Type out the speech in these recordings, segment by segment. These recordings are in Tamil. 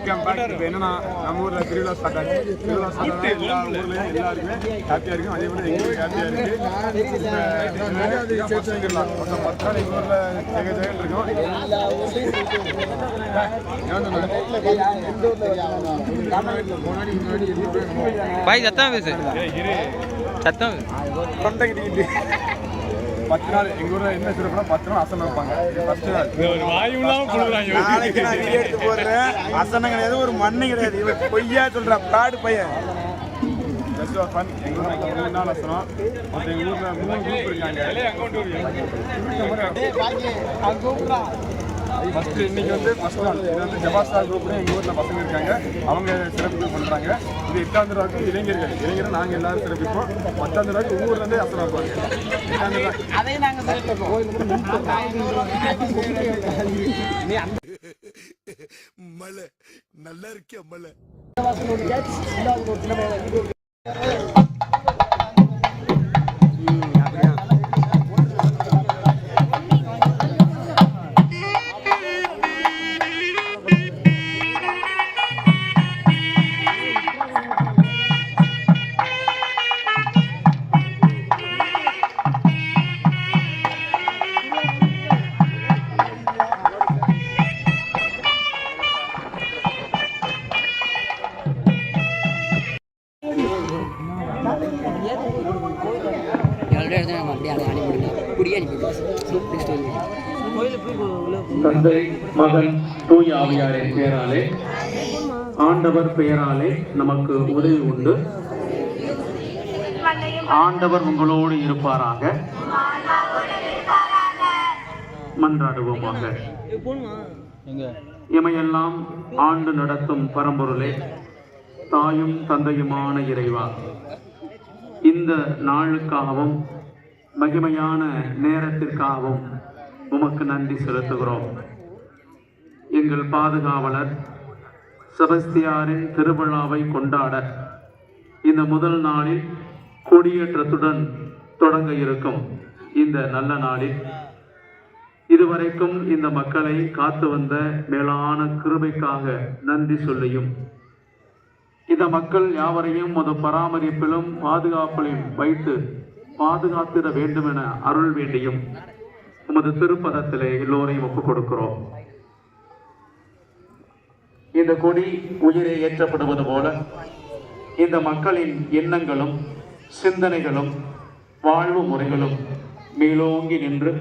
Welcome back. இப்போ என்னன்னா நம்ம ஊரில் திருவிழா ஸ்டார்ட் ஆகுது. திருவிழா ஸ்டார்ட் ஆகுது எல்லா ஊர்லேயும் எல்லாருக்குமே ஹாப்பியாக இருக்கும். அதே மாதிரி எங்களுக்கு ஹாப்பியாக இருக்குது. மொத்தம் 10 நாள் எங்கள் ஊரில் ஜெகஜெகன் இருக்கும். பாய் சத்தம் பேசு, சத்தம் 10 நாள் எங்கள் ஊரில் என்ன சிறப்புனா 10 நாள் அசனம் வைப்பாங்க. ஃபர்ஸ்ட் நாள் நாளைக்கு நான் வீடியோ எடுத்து போடுறேன். அசனம் கிடையாது, ஒரு மண்ணு கிடையாது. இவன் பொய்யா சொல்ற பாடு பையன். Just for fun. எங்கள் ஊரில் 3 நாள் அசனம். மற்ற எங்கள் ஊரில் 3 குரூப் இருக்காங்க. ஃபர்ஸ்ட் இன்னைக்கு வந்து ஃபர்ஸ்ட் நாள். இது வந்து ஜபாஸ்டா குரூப்னு எங்கள் ஊரில் பசங்க இருக்காங்க. அவங்க சிறப்பு பண்ணுறாங்க. இது 8ஆம் தடவைக்கு இளைஞர்கள் நாங்கள் எல்லாரும் சிறப்பிப்போம். 10ஆம் தடவைக்கு ஊர்லேருந்தே அசனம் வைப்பாங்க. 8ஆம் தடவை மலை நல்லா இருக்கியா மலை. தந்தை மகன் தூய ஆவியாரின் பெயராலே ஆண்டவர் பெயராலே நமக்கு உதவி உண்டு. ஆண்டவர் உங்களோடு இருப்பாராக. மன்றாடுவோமாக. இமையெல்லாம் ஆண்டு நடத்தும் பரம்பொருளே, தாயும் தந்தையுமான இறைவா, இந்த நாளுக்காகவும் மகிமையான நேரத்திற்காகவும் உமக்கு நன்றி செலுத்துகிறோம். எங்கள் பாதுகாவலர் செபஸ்தியாரின் திருவிழாவை கொண்டாட இந்த முதல் நாளில் கொடியேற்றத்துடன் தொடங்க இருக்கும் இந்த நல்ல நாளில் இதுவரைக்கும் இந்த மக்களை காத்து வந்த மேலான கிருபைக்காக நன்றி சொல்லியும், இந்த மக்கள் யாவரையும் ஒரு பராமரிப்பிலும் பாதுகாப்பிலும் வைத்து பாதுகாத்திட வேண்டும் என அருள் வேண்டியும் உமது திருப்பதத்திலே எல்லோரையும் ஒப்புக் கொடுக்கிறோம். இந்த கொடி உயிரை ஏற்றப்படுவது போல இந்த மக்களின் எண்ணங்களும் சிந்தனைகளும் வாழ்வு முறைகளும் மேலோங்கி நின்று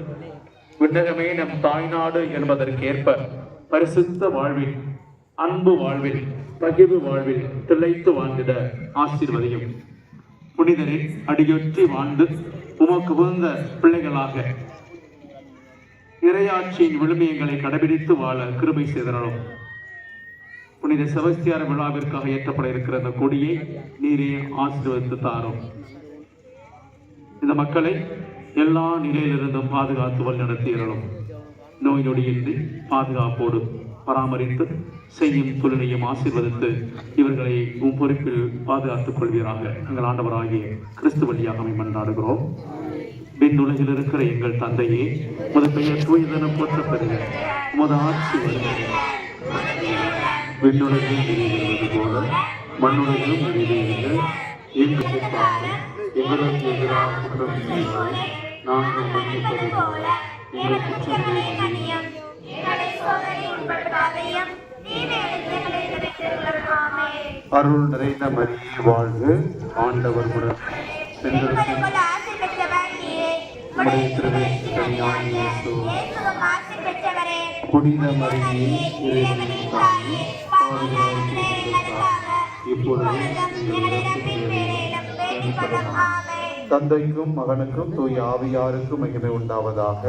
விண்ணகமே நம் தாய்நாடு என்பதற்கேற்ப பரிசுத்த வாழ்வில், அன்பு வாழ்வில், பகிர்வு வாழ்வில் திளைத்து வாழ்ந்திட ஆசீர்வதியும். புனிதரின் அடியொற்றி வாழ்ந்து உமக்கு உகந்த பிள்ளைகளாக இறையாட்சியின் விழுமியங்களை கடைபிடித்து வாழ கிருபை செய்தனரும். புனித செபஸ்தியார் விழாவிற்காக ஏற்றப்பட இருக்கிற அந்த கொடியை நீரே ஆசீர்வதித்து தாரும். இந்த மக்களை எல்லா நிலையிலிருந்தும் பாதுகாத்து வழிநடத்தியறலும். நோய் நொடியின்றி பாதுகாப்போடு பராமரித்து செய்யும் தொழிலையும் ஆசீர்வதித்து இவர்களை உம் பொறுப்பில் பாதுகாத்துக் கொள்வீராக. எங்கள் ஆண்டவராகிய கிறிஸ்து வழியாக மன்றாடுகிறோம். விண்ணுலகில் இருக்கிற எங்கள் தந்தையே, உமது பெயர் தூயதென போற்ற பெறுக. உமது ஆட்சி வருகிறது. விண்ணுலகில் நிறைவேறுவது போல மண்ணுலகிலும் நிறைவேறுக. எங்களுக்கு எதிராக குற்றம் செய்தால் நாங்கள் மன்னிப்பது போல எங்கள் குற்றங்களை மன்னியும். அருள் நிறைந்த மரியே வாழ்க, ஆண்டவர் உடன் புனித மரியே இறைவனின் தாயே, இப்பொழுது தந்தைக்கும் மகனுக்கும் தூய ஆவியாருக்கும் மகிமை உண்டாவதாக.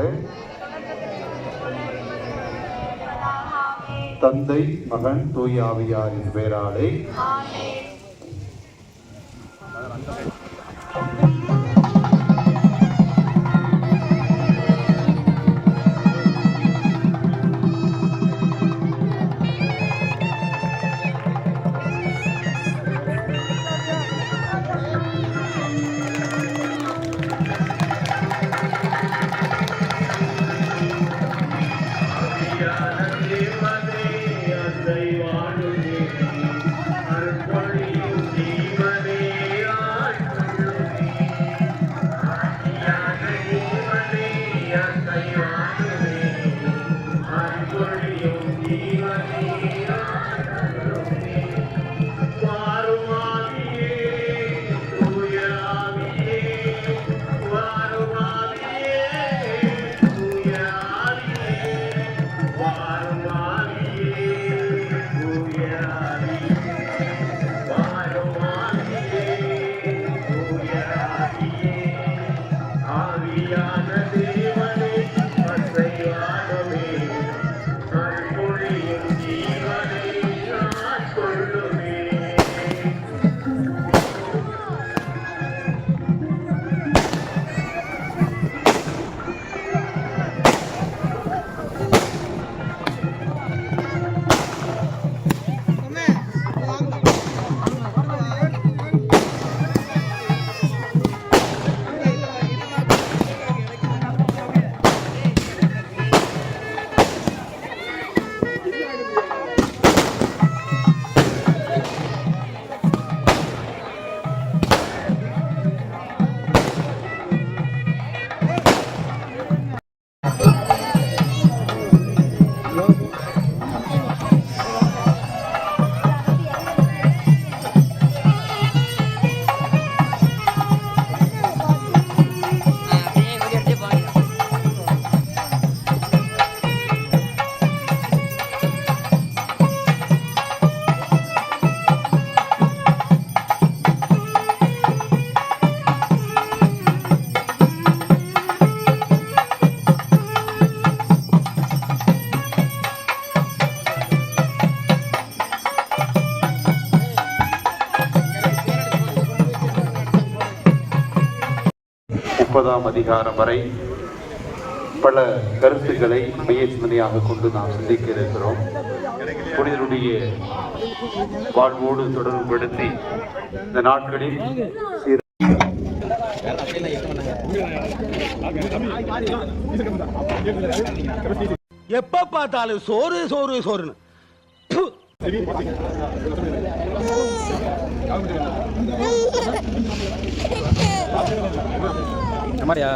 தந்தை மகன் தூய ஆவியாரின் பெயராலே. வாழும் 30ஆம் அதிகாரம் வரை பல கருத்துக்களை மைய சிந்தனையாக கொண்டு நாம் சிந்திக்க இருக்கிறோம். புனிதருடைய வாழ்வோடு தொடர்புபடுத்தி இந்த நாட்களில் எப்ப பார்த்தாலும் சோறு சோறு சோறுன்னு மாதிரியா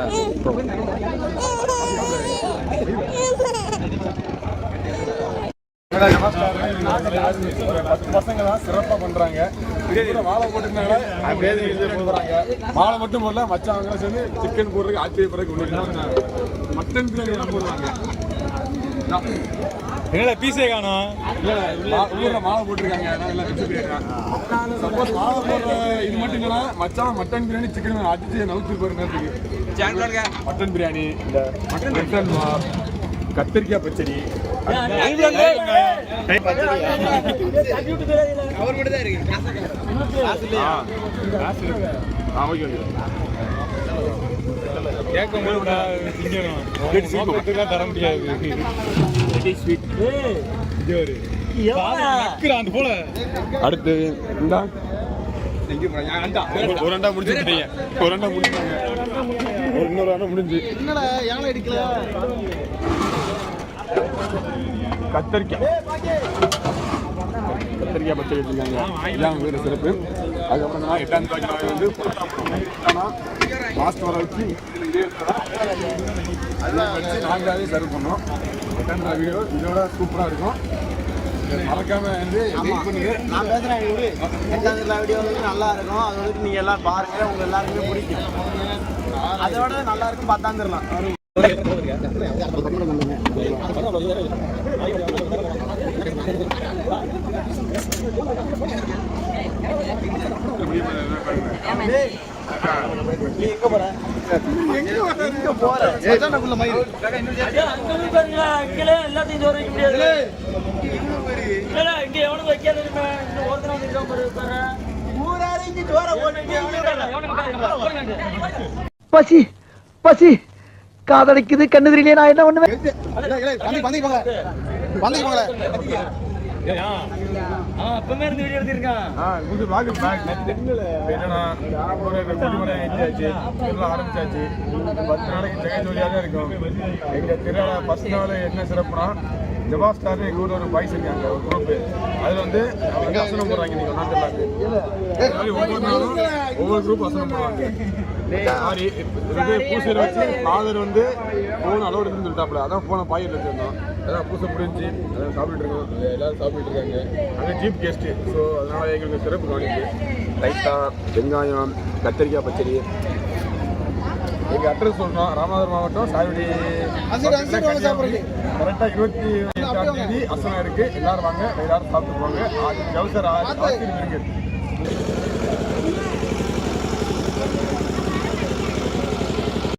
பசங்க தான் சிறப்பா பண்றாங்க. மாலை போட்டுருந்தாங்க, மாலை மட்டும் போடல, மச்சாங்க சேர்ந்து சிக்கன் போடுறதுக்கு ஆச்சரியப்படுறதுக்கு மட்டன் பிரியாணி போடுறாங்க. என்னடா பீஸே காணோம். ஊர்ல மாலை போட்டிருக்காங்க. சப்போஸ் மாலை போடுற இது மட்டும் இல்லைன்னா மச்சான் மட்டன் பிரியாணி சிக்கன் அடிச்சு நவுத்தி போற நேரத்துக்கு மட்டன் பிரியாணி, மட்டன் கத்திரிக்காய் பச்சடி, தர முடியாது. அடுத்து ஒரு அண்டா முடிச்சுட்டீங்க, ஒரு அண்டா முடிச்சாங்க, இன்னொரு அண்டா முடிஞ்சு. கத்திரிக்காய் பச்சடி வச்சிருக்காங்க. இதான் வேறு சிறப்பு. அதுக்கப்புறம் 8ஆம் தேதி வந்து மாஸ்டர் வர வச்சு அதெல்லாம் வச்சு நாங்களாவே சர்வ் பண்ணோம். 8ஆம் தேதி வீடியோ இதோட சூப்பராக இருக்கும். மறக்காம வந்து பண்ணுங்க. நான் பேசுறேன் வீடியோ வந்து நல்லா இருக்கும். அதை வந்து நீங்க எல்லாம் பாருங்க, உங்க எல்லாருக்குமே பிடிக்கும். அதோட நல்லா இருக்கும், பார்த்தாந்துடலாம். பசி பசி காதலிக்குது, கண்ணு தெரியலையே, நான் என்ன பண்ணுவேன்? ஆரம்பிச்சாச்சு. 10 நாளைக்கு ஜெகஜோலியாக தான் இருக்கும். எங்க திருவிழா ஃபர்ஸ்ட் நாள் என்ன சிறப்புனா ஜபா ஸ்டார் எங்க ஊர்ல ஒரு பாய்ஸ் இருக்காங்க, ஒரு குரூப். அதில் வந்து அசனம் போடுறாங்க நீங்கள் ஒவ்வொரு நாளும் ஒவ்வொரு குரூப் அசனம் போடுவாங்க. சாரி பூசையில் வச்சு ஃபாதர் வந்து ஃபோன் அலோடு சொல்லிட்டாப்புல, அதான் ஃபோனை பாக்கெட்டில் வச்சுருந்தோம். அதான் பூசை முடிஞ்சு அதான் சாப்பிட்டுட்டு இருக்கோம், எல்லாரும் சாப்பிட்டுட்டு இருக்காங்க. அங்கே ஜீப் கெஸ்ட்டு, ஸோ அதனால் எங்களுக்கு சிறப்பு கவனிப்பு. ரைத்தா, வெங்காயம், கத்திரிக்காய் பச்சடி. எங்கள் அட்ரஸ் சொல்கிறோம், ராமநாதபுரம் மாவட்டம் சாயல்குடி. கரெக்டாக 28ஆம் தேதி அசனம் இருக்குது. எல்லோரும் வாங்க, எல்லாரும் சாப்பிட்டு போவாங்க. ஜவசர் ஆசிரியர் இருக்குது.